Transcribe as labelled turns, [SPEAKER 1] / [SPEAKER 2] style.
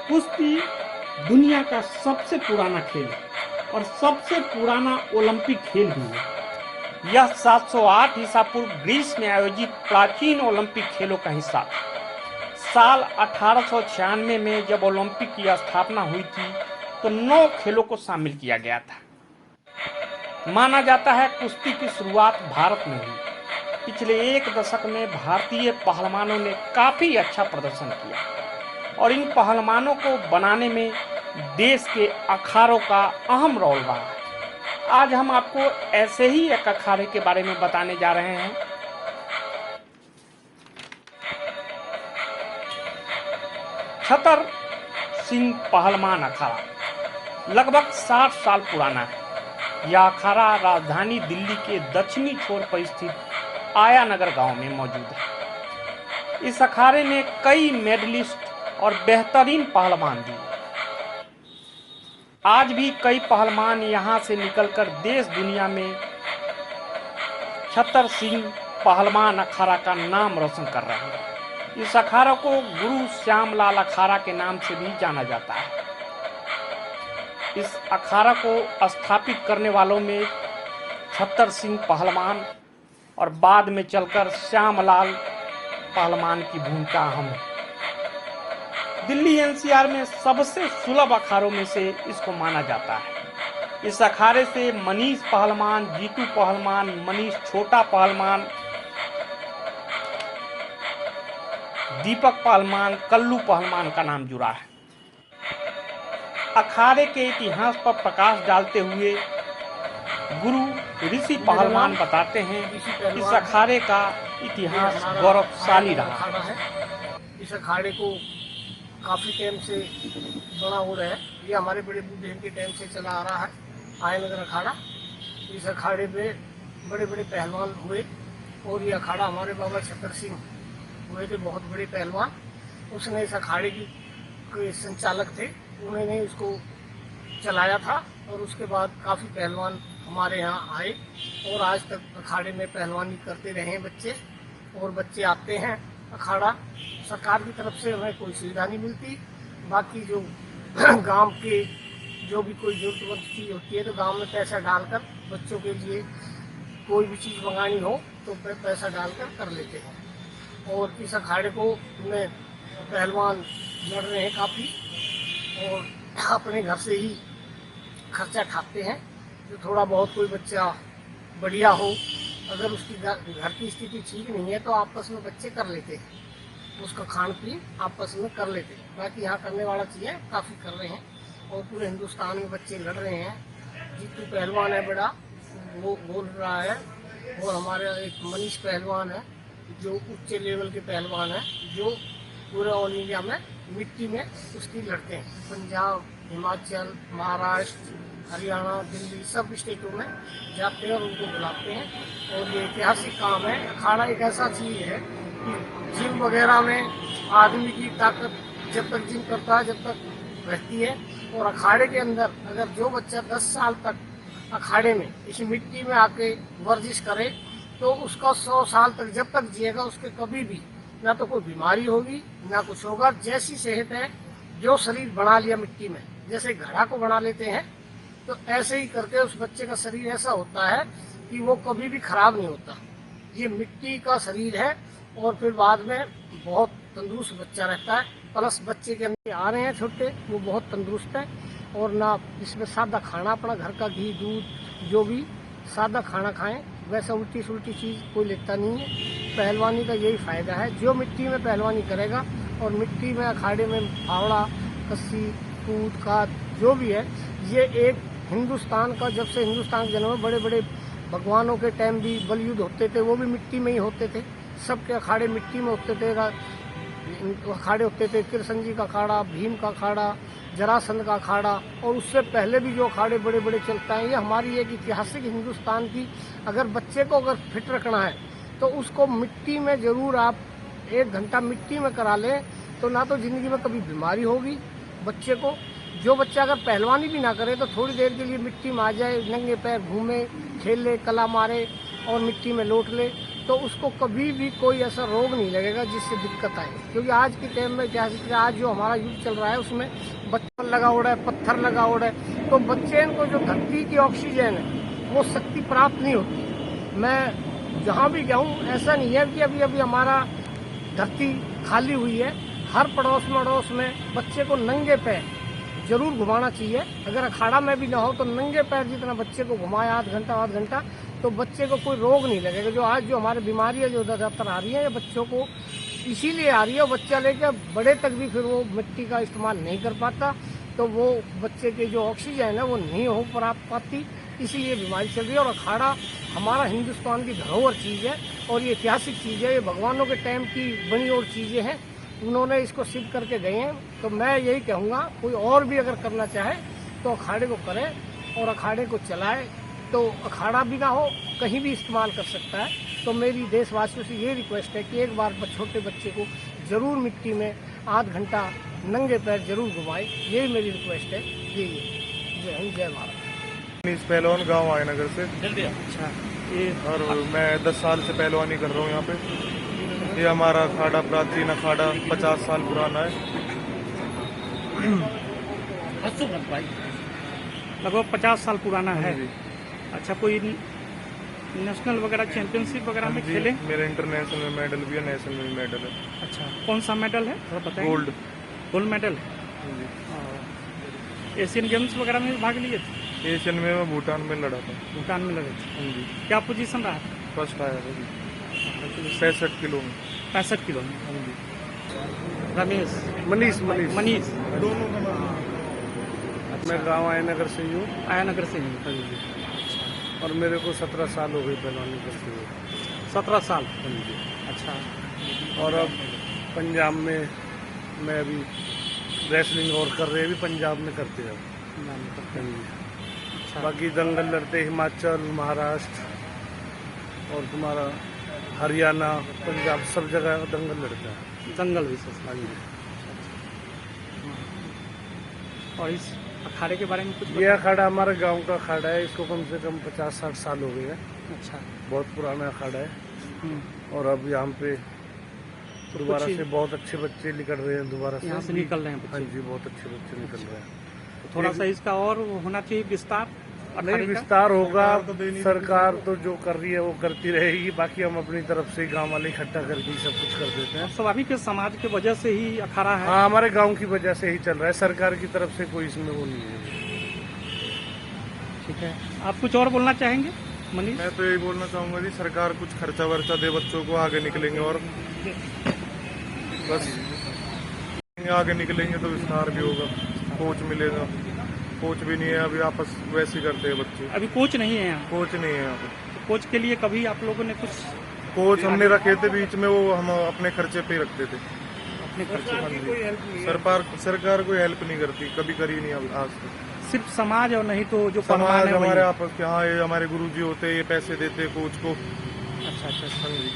[SPEAKER 1] कुश्ती दुनिया का सबसे पुराना खेल है और सबसे पुराना ओलंपिक खेल भी है। यह 708 ईसा पूर्व ग्रीस में आयोजित प्राचीन ओलंपिक खेलों का हिस्सा था। साल 1896 में जब ओलंपिक की स्थापना हुई थी तो 9 खेलों को शामिल किया गया था। माना जाता है कुश्ती की शुरुआत भारत में हुई। पिछले एक दशक में भारतीय पहलवानों ने काफी अच्छा प्रदर्शन किया और इन पहलवानों को बनाने में देश के अखाड़ों का अहम रोल रहा है। आज हम आपको ऐसे ही एक अखाड़े के बारे में बताने जा रहे हैं। छतर सिंह पहलवान अखाड़ा लगभग 60 साल पुराना है। यह अखाड़ा राजधानी दिल्ली के दक्षिणी छोर पर स्थित आया नगर गांव में मौजूद है। इस अखाड़े ने कई मेडलिस्ट और बेहतरीन पहलवान दिए। आज भी कई पहलवान यहां से निकलकर देश दुनिया में छतर सिंह पहलवान अखाड़ा का नाम रोशन कर रहे हैं। इस अखाड़ा को गुरु श्यामलाल अखाड़ा के नाम से भी जाना जाता है। इस अखाड़ा को स्थापित करने वालों में छतर सिंह पहलवान और बाद में चलकर श्यामलाल पहलवान की भूमिका अहम है। दिल्ली एनसीआर में सबसे सुलभ अखाड़ों में से इसको माना जाता है। इस अखाड़े से मनीष पहलवान, जीतू पहलवान, मनीष छोटा पहलवान, दीपक पहलवान, कल्लू पहलवान का नाम जुड़ा है। अखाड़े के इतिहास पर प्रकाश डालते हुए गुरु ऋषि पहलवान बताते हैं इस अखाड़े का इतिहास गौरवशाली रहा
[SPEAKER 2] है। इस अखाड़े को काफ़ी टाइम से बड़ा हो रहा है। ये हमारे बड़े बूढ़े के टाइम से चला आ रहा है। आयनगर अखाड़ा, इस अखाड़े में बड़े बड़े पहलवान हुए और ये अखाड़ा हमारे बाबा छतर सिंह हुए थे, बहुत बड़े पहलवान। उसने इस अखाड़े की संचालक थे, उन्होंने इसको चलाया था और उसके बाद काफ़ी पहलवान हमारे यहाँ आए और आज तक अखाड़े में पहलवानी करते रहे हैं बच्चे, और बच्चे आते हैं अखाड़ा। सरकार की तरफ से हमें कोई सुविधा नहीं मिलती। बाकी जो गांव के जो भी कोई जरूरतमंद चीज़ होती है तो गांव में पैसा डालकर बच्चों के लिए कोई भी चीज़ मंगानी हो तो पैसा डालकर कर लेते हैं। और इस अखाड़े को में पहलवान लड़ रहे हैं काफ़ी और अपने घर से ही खर्चा खाते हैं। जो थोड़ा बहुत कोई बच्चा बढ़िया हो, अगर उसकी घर की स्थिति ठीक नहीं है तो आपस में बच्चे कर लेते हैं, उसका खान पीन आपस में कर लेते हैं। बाकी यहाँ करने वाला चीज़ें काफ़ी कर रहे हैं और पूरे हिंदुस्तान में बच्चे लड़ रहे हैं। जीतू पहलवान है बड़ा, वो बोल रहा है, और हमारे एक मनीष पहलवान है जो उच्च लेवल के पहलवान है, जो पूरे ऑल इंडिया में मिट्टी में कुश्ती लड़ते हैं। पंजाब, हिमाचल, महाराष्ट्र, हरियाणा, दिल्ली सब स्टेटों में जाते हैं और उनको बुलाते हैं। और ये ऐतिहासिक काम है। अखाड़ा एक ऐसा चीज़ है कि जिम वगैरह में आदमी की ताकत जब तक जिम करता है जब तक रहती है, और अखाड़े के अंदर अगर जो बच्चा 10 साल तक अखाड़े में इस मिट्टी में आके वर्जिश करे तो उसका 100 साल तक जब तक जिएगा उसके कभी भी ना तो कोई बीमारी होगी ना कुछ होगा। जैसी सेहत है, जो शरीर बना लिया मिट्टी में, जैसे घड़ा को बना लेते हैं तो ऐसे ही करके उस बच्चे का शरीर ऐसा होता है कि वो कभी भी खराब नहीं होता। ये मिट्टी का शरीर है और फिर बाद में बहुत तंदुरुस्त बच्चा रहता है। प्लस बच्चे के अंदर आ रहे हैं छोटे, वो बहुत तंदुरुस्त है और ना इसमें सादा खाना, अपना घर का घी दूध जो भी सादा खाना खाएं, वैसा उल्टी सुल्टी चीज़ कोई लेता नहीं है। पहलवानी का यही फ़ायदा है, जो मिट्टी में पहलवानी करेगा और मिट्टी में अखाड़े में फावड़ा, कस्सी, कूद काद जो भी है, ये एक हिंदुस्तान का, जब से हिंदुस्तान के जन्म में बड़े बड़े भगवानों के टाइम भी बलयुद्ध होते थे, वो भी मिट्टी में ही होते थे। सबके अखाड़े मिट्टी में होते थे, अखाड़े होते थे। कृष्ण जी का अखाड़ा, भीम का अखाड़ा, जरासंध का अखाड़ा, और उससे पहले भी जो अखाड़े बड़े बड़े चलते हैं। ये हमारी एक ऐतिहासिक हिंदुस्तान की, अगर बच्चे को अगर फिट रखना है तो उसको मिट्टी में ज़रूर आप 1 घंटा मिट्टी में करा लें, तो ना तो ज़िंदगी में कभी बीमारी होगी बच्चे को। जो बच्चा अगर पहलवानी भी ना करे तो थोड़ी देर के लिए मिट्टी में आ जाए, नंगे पैर घूमे, खेले, कला मारे और मिट्टी में लौट ले, तो उसको कभी भी कोई ऐसा रोग नहीं लगेगा जिससे दिक्कत आए। क्योंकि आज के टाइम में क्या है, आज जो हमारा युग चल रहा है उसमें बच्चा लगा उड़ा है, पत्थर लगा उड़ा है, तो बच्चे को जो धरती की ऑक्सीजन है वो शक्ति प्राप्त नहीं होती। मैं जहाँ भी गया हूँ ऐसा नहीं है कि अभी अभी हमारा धरती खाली हुई है। हर पड़ोस मड़ोस में बच्चे को नंगे पैर जरूर घुमाना चाहिए। अगर अखाड़ा में भी ना हो तो नंगे पैर जितना बच्चे को घुमाए आध घंटा तो बच्चे को कोई रोग नहीं लगेगा। जो आज जो हमारे बीमारियां जो ज़्यादातर आ रही हैं ये बच्चों को इसीलिए आ रही है। बच्चा लेकर बड़े तक भी फिर वो मिट्टी का इस्तेमाल नहीं कर पाता, तो वो बच्चे के जो ऑक्सीजन है वो नहीं हो पाती, इसीलिए बीमारी चल रही है। और अखाड़ा हमारा हिंदुस्तान की धरोहर चीज़ है और ये ऐतिहासिक चीज़ है। ये भगवानों के टाइम की बनी और चीज़ें हैं, उन्होंने इसको सिद्ध करके गए हैं। तो मैं यही कहूँगा कोई और भी अगर करना चाहे तो अखाड़े को करे और अखाड़े को चलाए। तो अखाड़ा भी ना हो कहीं भी इस्तेमाल कर सकता है। तो मेरी देशवासियों से ये रिक्वेस्ट है कि एक बार छोटे बच्चे को जरूर मिट्टी में आध घंटा नंगे पैर जरूर घुमाए। यही मेरी रिक्वेस्ट है। यही जय हिंद जय भारत।
[SPEAKER 3] इस पहलवान गांव आयनगर से।
[SPEAKER 1] अच्छा, ये
[SPEAKER 3] और मैं 10 साल से पहलवानी कर रहा हूँ यहाँ पे। ये हमारा अखाड़ा प्राचीन अखाड़ा 50 साल पुराना है।
[SPEAKER 1] लगभग 50 साल पुराना है।
[SPEAKER 3] जी।
[SPEAKER 1] अच्छा, कोई नेशनल वगैरह चैंपियनशिप वगैरह में
[SPEAKER 3] जी,
[SPEAKER 1] खेले?
[SPEAKER 3] मेरा इंटरनेशनल में मेडल भी है, नेशनल में मेडल है।
[SPEAKER 1] अच्छा, कौन सा मेडल है थोड़ा बताइए।
[SPEAKER 3] गोल्ड।
[SPEAKER 1] Gold medal.
[SPEAKER 3] जी।
[SPEAKER 1] और एशियन गेम्स वगैरह में भी भाग लिए थे?
[SPEAKER 3] एशियन में मैं भूटान में लड़ा था।
[SPEAKER 1] भूटान में लगे थे।
[SPEAKER 3] हाँ जी,
[SPEAKER 1] क्या पोजीशन रहा?
[SPEAKER 3] फर्स्ट आया था जी। 65 किलो में।
[SPEAKER 1] 65 किलो में।
[SPEAKER 3] हाँ जी।
[SPEAKER 1] रमेश,
[SPEAKER 2] मनीष
[SPEAKER 1] मनीष
[SPEAKER 3] दोनों का नाम।
[SPEAKER 2] मैं गाँव आयनगर से ही हूँ
[SPEAKER 1] आया नगर से ही।
[SPEAKER 3] हाँ जी।
[SPEAKER 2] और मेरे को 17 साल हो गए पहलवानी करते हुए।
[SPEAKER 1] 17 साल।
[SPEAKER 3] हाँ जी।
[SPEAKER 1] अच्छा,
[SPEAKER 2] और अब पंजाब में मैं अभी रेसलिंग और कर रहे भी पंजाब में करते हैं।
[SPEAKER 1] अच्छा,
[SPEAKER 2] बाकी दंगल लड़ते हिमाचल, महाराष्ट्र और तुम्हारा हरियाणा, पंजाब सब जगह दंगल लड़ता है।
[SPEAKER 1] दंगल विशेष।
[SPEAKER 2] हाँ जी।
[SPEAKER 1] और इस अखाड़े के बारे में कुछ
[SPEAKER 2] ये
[SPEAKER 1] बताइए।
[SPEAKER 2] अखाड़ा हमारे गांव का अखाड़ा है। इसको कम से कम 50-60 साल हो गए हैं।
[SPEAKER 1] अच्छा।
[SPEAKER 2] बहुत पुराना अखाड़ा है।
[SPEAKER 1] हम्म।
[SPEAKER 2] और अब यहाँ पे दोबारा
[SPEAKER 1] कुछ
[SPEAKER 2] से बहुत अच्छे बच्चे निकल रहे हैं। दोबारा
[SPEAKER 1] यहाँ से निकल रहे हैं
[SPEAKER 2] हाँ
[SPEAKER 1] बच्चे।
[SPEAKER 2] जी, बहुत अच्छे बच्चे निकल रहे हैं।
[SPEAKER 1] तो थोड़ा सा इसका और होना चाहिए विस्तार।
[SPEAKER 2] नहीं,
[SPEAKER 1] अखाड़े का?
[SPEAKER 2] विस्तार होगा।
[SPEAKER 3] सरकार तो दे नहीं
[SPEAKER 2] सरकार तो जो कर रही है वो करती रहेगी। बाकी हम अपनी तरफ से गांव वाले इकट्ठा करके ही सब कुछ कर देते हैं।
[SPEAKER 1] स्वाभाविक है, समाज की वजह से ही अखाड़ा है।
[SPEAKER 2] हाँ, हमारे गांव की वजह से ही चल रहा है। सरकार की तरफ से कोई इसमें वो नहीं है।
[SPEAKER 1] ठीक है, आप कुछ और बोलना चाहेंगे मनीष?
[SPEAKER 3] मैं तो यही बोलना चाहूँगा जी, सरकार कुछ खर्चा वर्चा दे बच्चों को, आगे निकलेंगे। और बस आगे निकलेंगे तो विस्तार भी होगा, कोच मिलेगा। कोच भी नहीं है अभी, आपस वैसे ही करते हैं बच्चे।
[SPEAKER 1] अभी कोच नहीं है यहाँ।
[SPEAKER 3] कोच नहीं है यहाँ पे।
[SPEAKER 1] तो कोच के लिए कभी आप लोगों ने कुछ
[SPEAKER 3] कोच हमने रखे थे बीच में, वो हम अपने खर्चे पे ही रखते थे।
[SPEAKER 1] अपने खर्चे पर?
[SPEAKER 3] सरकार कोई हेल्प नहीं करती, कभी करी नहीं अब आज तक।
[SPEAKER 1] सिर्फ समाज और नहीं तो जो
[SPEAKER 3] समाज
[SPEAKER 1] पहलवान है वही?
[SPEAKER 3] हमारे आपस के, हाँ, ये हमारे गुरुजी होते हैं, ये पैसे देते हैं कोच को।
[SPEAKER 1] अच्छा अच्छा।
[SPEAKER 3] हाँ जी।